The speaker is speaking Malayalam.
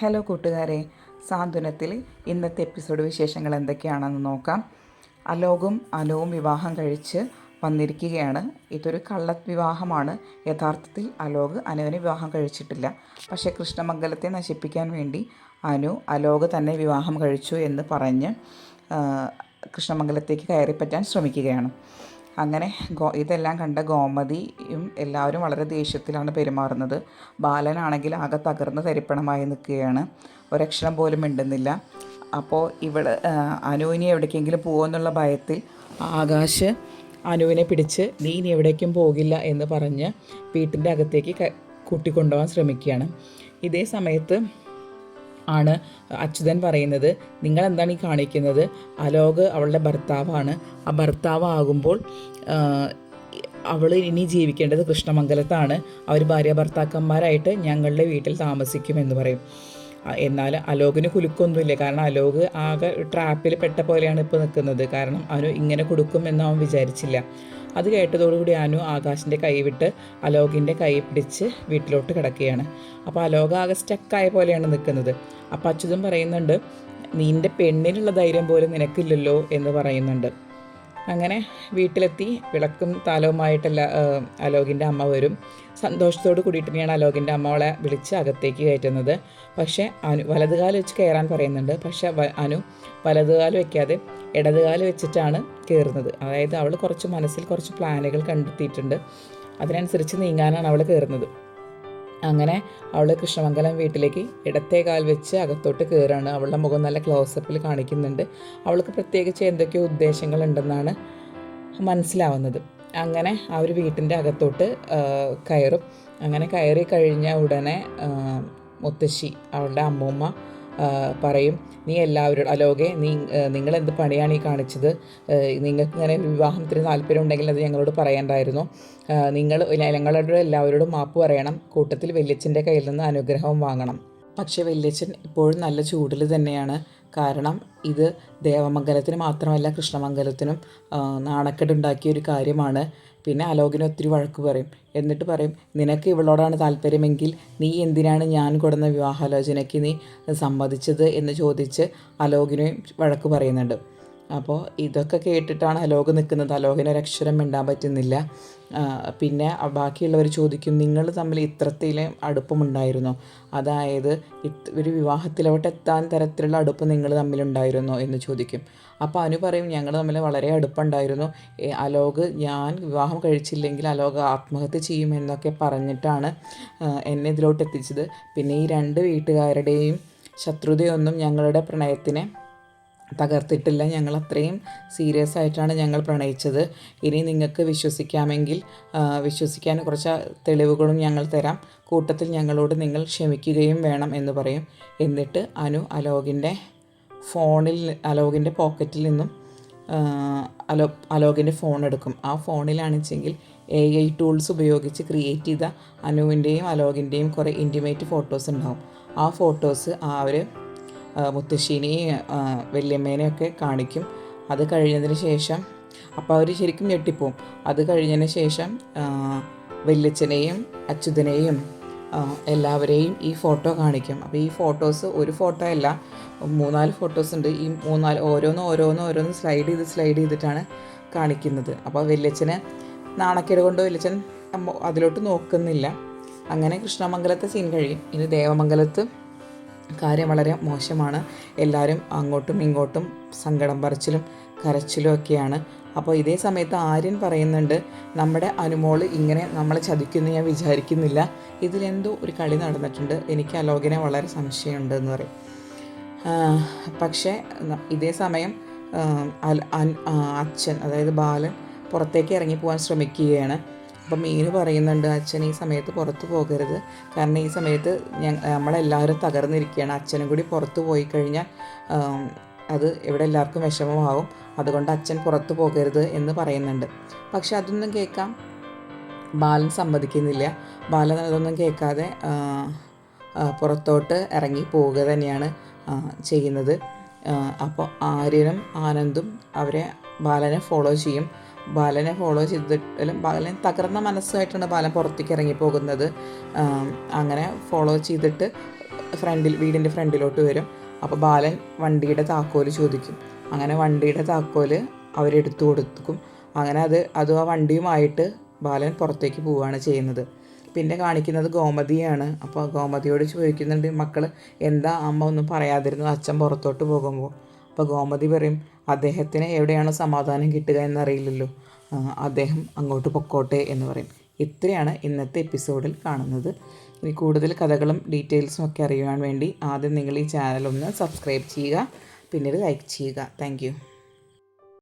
ഹലോ കൂട്ടുകാരെ, സാന്ത്വനത്തിൽ ഇന്നത്തെ എപ്പിസോഡ് വിശേഷങ്ങൾ എന്തൊക്കെയാണെന്ന് നോക്കാം. അലോകും അനുവും വിവാഹം കഴിച്ച് വന്നിരിക്കുകയാണ്. ഇതൊരു വിവാഹമാണ്. യഥാർത്ഥത്തിൽ അലോക് അനുവിനെ വിവാഹം കഴിച്ചിട്ടില്ല. പക്ഷേ കൃഷ്ണമംഗലത്തെ നശിപ്പിക്കാൻ വേണ്ടി അലോക് തന്നെ വിവാഹം കഴിച്ചു എന്ന് പറഞ്ഞ് കൃഷ്ണമംഗലത്തേക്ക് കയറിപ്പറ്റാൻ ശ്രമിക്കുകയാണ്. അങ്ങനെ ഇതെല്ലാം കണ്ട ഗോമതിയും എല്ലാവരും വളരെ ദേഷ്യത്തിലാണ് പെരുമാറുന്നത്. ബാലനാണെങ്കിൽ ആകെ തകർന്ന് തരിപ്പണമായി നിൽക്കുകയാണ്. ഒരക്ഷരം പോലും മിണ്ടുന്നില്ല. അപ്പോൾ ഇവിടെ അനുവിനെ എവിടേക്കെങ്കിലും പോകുമെന്നുള്ള ഭയത്തിൽ ആകാശ് അനുവിനെ പിടിച്ച് നീ ഇനി എവിടേക്കും പോകില്ല എന്ന് പറഞ്ഞ് വീട്ടിൻ്റെ അകത്തേക്ക് കൂട്ടിക്കൊണ്ടുപോകാൻ ശ്രമിക്കുകയാണ്. ഇതേ സമയത്ത് ആണ് അച്യുതൻ പറയുന്നത്, നിങ്ങൾ എന്താണ് ഈ കാണിക്കുന്നത്? അലോക് അവളുടെ ഭർത്താവാണ്. ആ ഭർത്താവാകുമ്പോൾ അവൾ ഇനി ജീവിക്കേണ്ടത് കൃഷ്ണമംഗലത്താണ്. അവർ ഭാര്യ ഭർത്താക്കന്മാരായിട്ട് ഞങ്ങളുടെ വീട്ടിൽ താമസിക്കുമെന്ന് പറയും. എന്നാൽ അലോകിന് കുലുക്കൊന്നുമില്ല. കാരണം അലോക് ആകെ ട്രാപ്പിൽ പെട്ട പോലെയാണ് ഇപ്പോൾ നിൽക്കുന്നത്. കാരണം അനു ഇങ്ങനെ കൊടുക്കുമെന്ന് അവൻ വിചാരിച്ചില്ല. അത് കേട്ടതോടുകൂടി അനു ആകാശിൻ്റെ കൈ വിട്ട് അലോകിൻ്റെ കൈ പിടിച്ച് വീട്ടിലോട്ട് കിടക്കുകയാണ്. അപ്പോൾ അലോക് ആകെ സ്റ്റക്കായ പോലെയാണ് നിൽക്കുന്നത്. അപ്പോൾ അച്യുതൻ പറയുന്നുണ്ട്, നിൻ്റെ പെണ്ണിനുള്ള ധൈര്യം പോലും നിനക്കില്ലല്ലോ എന്ന് പറയുന്നുണ്ട്. അങ്ങനെ വീട്ടിലെത്തി വിളക്കും താലവുമായിട്ടല്ല അലോകിൻ്റെ അമ്മ വരും. സന്തോഷത്തോട് കൂടിയിട്ട് തന്നെയാണ് അലോകിൻ്റെ അമ്മ അവളെ വിളിച്ച് അകത്തേക്ക് കയറ്റുന്നത്. പക്ഷേ വലതുകാല് വെച്ച് കയറാൻ പറയുന്നുണ്ട്. പക്ഷേ അനു വലതുകാല് വയ്ക്കാതെ ഇടതുകാല് വെച്ചിട്ടാണ് കയറുന്നത്. അതായത് അവൾ മനസ്സിൽ കുറച്ച് പ്ലാനുകൾ കണ്ടെത്തിയിട്ടുണ്ട്. അതിനനുസരിച്ച് നീങ്ങാനാണ് അവൾ കയറുന്നത്. അങ്ങനെ അവൾ കൃഷ്ണമംഗലം വീട്ടിലേക്ക് ഇടത്തെ കാൽ വെച്ച് അകത്തോട്ട് കയറാണ്. അവളുടെ മുഖം നല്ല ക്ലോസപ്പിൽ കാണിക്കുന്നുണ്ട്. അവൾക്ക് പ്രത്യേകിച്ച് എന്തൊക്കെയോ ഉദ്ദേശങ്ങളുണ്ടെന്നാണ് മനസ്സിലാവുന്നത്. അങ്ങനെ അവർ വീട്ടിൻ്റെ അകത്തോട്ട് കയറും. അങ്ങനെ കയറി കഴിഞ്ഞ ഉടനെ മുത്തശ്ശി, അവളുടെ അമ്മൂമ്മ പറയും, നീ എല്ലാവരോടും അലോകെ, നിങ്ങളെന്ത് പണിയാണ് ഈ കാണിച്ചത്? നിങ്ങൾക്ക് ഇങ്ങനെ വിവാഹത്തിന് താല്പര്യം ഉണ്ടെങ്കിൽ അത് ഞങ്ങളോട് പറയേണ്ടായിരുന്നു. ഞങ്ങളുടെ എല്ലാവരോടും മാപ്പ് പറയണം. കൂട്ടത്തിൽ വല്യച്ഛൻ്റെ കയ്യിൽ നിന്ന് അനുഗ്രഹവും വാങ്ങണം. പക്ഷേ വല്യച്ഛൻ ഇപ്പോഴും നല്ല ചൂടിൽ തന്നെയാണ്. കാരണം ഇത് ദേവമംഗലത്തിന് മാത്രമല്ല കൃഷ്ണമംഗലത്തിനും നാണക്കേടുണ്ടാക്കിയ ഒരു കാര്യമാണ്. പിന്നെ അലോകിനെ ഒത്തിരി വഴക്ക് പറയും. എന്നിട്ട് പറയും, നിനക്ക് ഇവളോടാണ് താല്പര്യമെങ്കിൽ നീ എന്തിനാണ് ഞാൻ കൊടുന്ന വിവാഹാലോചനയ്ക്ക് നീ സമ്മതിച്ചത് എന്ന് ചോദിച്ച് അലോകിനെ വഴക്ക് പറയുന്നുണ്ട്. അപ്പോൾ ഇതൊക്കെ കേട്ടിട്ടാണ് അലോക് നിൽക്കുന്നത്. അലോകിന് ഒരക്ഷരം മിണ്ടാൻ പറ്റുന്നില്ല. പിന്നെ ബാക്കിയുള്ളവർ ചോദിക്കും, നിങ്ങൾ തമ്മിൽ ഇത്രത്തിലും അടുപ്പമുണ്ടായിരുന്നോ? അതായത് ഒരു വിവാഹത്തിലോട്ട് എത്താൻ തരത്തിലുള്ള അടുപ്പം നിങ്ങൾ തമ്മിലുണ്ടായിരുന്നോ എന്ന് ചോദിക്കും. അപ്പോൾ അനു പറയും, ഞങ്ങൾ തമ്മിൽ വളരെ അടുപ്പമുണ്ടായിരുന്നു. അലോക് ഞാൻ വിവാഹം കഴിച്ചില്ലെങ്കിൽ അലോക് ആത്മഹത്യ ചെയ്യുമെന്നൊക്കെ പറഞ്ഞിട്ടാണ് എന്നെ ഇതിലോട്ട് എത്തിച്ചത്. പിന്നെ ഈ രണ്ട് വീട്ടുകാരുടെയും ശത്രുതയൊന്നും ഞങ്ങളുടെ പ്രണയത്തിനെ തകർത്തിട്ടില്ല. ഞങ്ങൾ അത്രയും സീരിയസ് ആയിട്ടാണ് ഞങ്ങൾ പ്രണയിച്ചത്. ഇനി നിങ്ങൾക്ക് വിശ്വസിക്കാമെങ്കിൽ വിശ്വസിക്കാൻ കുറച്ച് തെളിവുകളും ഞങ്ങൾ തരാം. കൂട്ടത്തിൽ ഞങ്ങളോട് നിങ്ങൾ ക്ഷമിക്കുകയും വേണം എന്ന് പറയും. എന്നിട്ട് അനു അലോകിൻ്റെ പോക്കറ്റിൽ നിന്നും അലോകിൻ്റെ ഫോൺ എടുക്കും. ആ ഫോണിലാണെച്ചെങ്കിൽ AI ടൂൾസ് ഉപയോഗിച്ച് ക്രിയേറ്റ് ചെയ്ത അനുവിൻ്റെയും അലോകിൻ്റെയും കുറേ ഇൻറ്റിമേറ്റ് ഫോട്ടോസ് ഉണ്ടാവും. ആ ഫോട്ടോസ് അവർ മുത്തശ്ശീനെയും വല്യമ്മേനെയൊക്കെ കാണിക്കും. അത് കഴിഞ്ഞതിന് ശേഷം അപ്പോൾ അവർ ശരിക്കും ഞെട്ടിപ്പോവും. അത് കഴിഞ്ഞതിന് ശേഷം വല്യച്ഛനെയും അച്യുതനെയും എല്ലാവരെയും ഈ ഫോട്ടോ കാണിക്കും. അപ്പോൾ ഈ ഫോട്ടോസ് ഒരു ഫോട്ടോ അല്ല, 3-4 ഫോട്ടോസ് ഉണ്ട്. ഈ ഓരോന്ന് സ്ലൈഡ് ചെയ്തിട്ടാണ് കാണിക്കുന്നത്. അപ്പോൾ വല്യച്ഛന് നാണക്കേട് കൊണ്ട് വല്യച്ഛൻ അതിലോട്ട് നോക്കുന്നില്ല. അങ്ങനെ കൃഷ്ണമംഗലത്തെ സീൻ കഴിയും. ഇനി ദേവമംഗലത്ത് കാര്യം വളരെ മോശമാണ്. എല്ലാവരും അങ്ങോട്ടും ഇങ്ങോട്ടും സങ്കടം പറച്ചിലും കരച്ചിലും ഒക്കെയാണ്. അപ്പോൾ ഇതേ സമയത്ത് ആര്യൻ പറയുന്നുണ്ട്, നമ്മുടെ അനുമോള് ഇങ്ങനെ നമ്മളെ ചതിക്കുമെന്ന് ഞാൻ വിചാരിക്കുന്നില്ല. ഇതിലെന്തോ ഒരു കളി നടന്നിട്ടുണ്ട്. എനിക്ക് അലോകിനെ വളരെ സംശയമുണ്ട് എന്ന് പറയും. പക്ഷേ ഇതേ സമയം അച്ഛൻ, അതായത് ബാലൻ പുറത്തേക്ക് ഇറങ്ങിപ്പോകാൻ ശ്രമിക്കുകയാണ്. അപ്പം മീനു പറയുന്നുണ്ട്, അച്ഛൻ ഈ സമയത്ത് പുറത്ത് പോകരുത്. കാരണം ഈ സമയത്ത് നമ്മളെല്ലാവരും തകർന്നിരിക്കുകയാണ്. അച്ഛനും കൂടി പുറത്ത് പോയി കഴിഞ്ഞാൽ അത് ഇവിടെ എല്ലാവർക്കും വിഷമമാവും. അതുകൊണ്ട് അച്ഛൻ പുറത്ത് പോകരുത് എന്ന് പറയുന്നുണ്ട്. പക്ഷെ അതൊന്നും കേൾക്കാൻ ബാലൻ സമ്മതിക്കുന്നില്ല. ബാലൻ അതൊന്നും കേൾക്കാതെ പുറത്തോട്ട് ഇറങ്ങി പോവുക തന്നെയാണ് ചെയ്യുന്നത്. അപ്പോൾ ആര്യനും ആനന്ദും ബാലനെ ഫോളോ ചെയ്യും. ബാലനെ ഫോളോ ചെയ്തിട്ടാലും ബാലൻ തകർന്ന മനസ്സായിട്ടാണ് ബാലൻ പുറത്തേക്ക് ഇറങ്ങിപ്പോകുന്നത്. അങ്ങനെ ഫോളോ ചെയ്തിട്ട് വീടിൻ്റെ ഫ്രണ്ടിലോട്ട് വരും. അപ്പോൾ ബാലൻ വണ്ടിയുടെ താക്കോല് ചോദിക്കും. അങ്ങനെ വണ്ടിയുടെ താക്കോല് അവരെടുത്തു കൊടുക്കും. അങ്ങനെ അത് ആ വണ്ടിയുമായിട്ട് ബാലൻ പുറത്തേക്ക് പോവുകയാണ് ചെയ്യുന്നത്. പിന്നെ കാണിക്കുന്നത് ഗോമതിയാണ്. അപ്പോൾ ഗോമതിയോട് ചോദിക്കുന്നുണ്ട്, മക്കൾ എന്താ അമ്മ ഒന്നും പറയാതിരുന്നു അച്ഛൻ പുറത്തോട്ട് പോകുമ്പോൾ. അപ്പോൾ ഗോമതി പറയും, അദ്ദേഹത്തിന് എവിടെയാണ് സമാധാനം കിട്ടുക എന്നറിയില്ലല്ലോ, അദ്ദേഹം അങ്ങോട്ട് പൊക്കോട്ടെ എന്ന് പറയും. ഇത്രയാണ് ഇന്നത്തെ എപ്പിസോഡിൽ കാണുന്നത്. ഇനി കൂടുതൽ കഥകളും ഡീറ്റെയിൽസും ഒക്കെ അറിയുവാൻ വേണ്ടി ആദ്യം നിങ്ങൾ ഈ ചാനൽ ഒന്ന് സബ്സ്ക്രൈബ് ചെയ്യുക, പിന്നീട് ലൈക്ക് ചെയ്യുക. താങ്ക്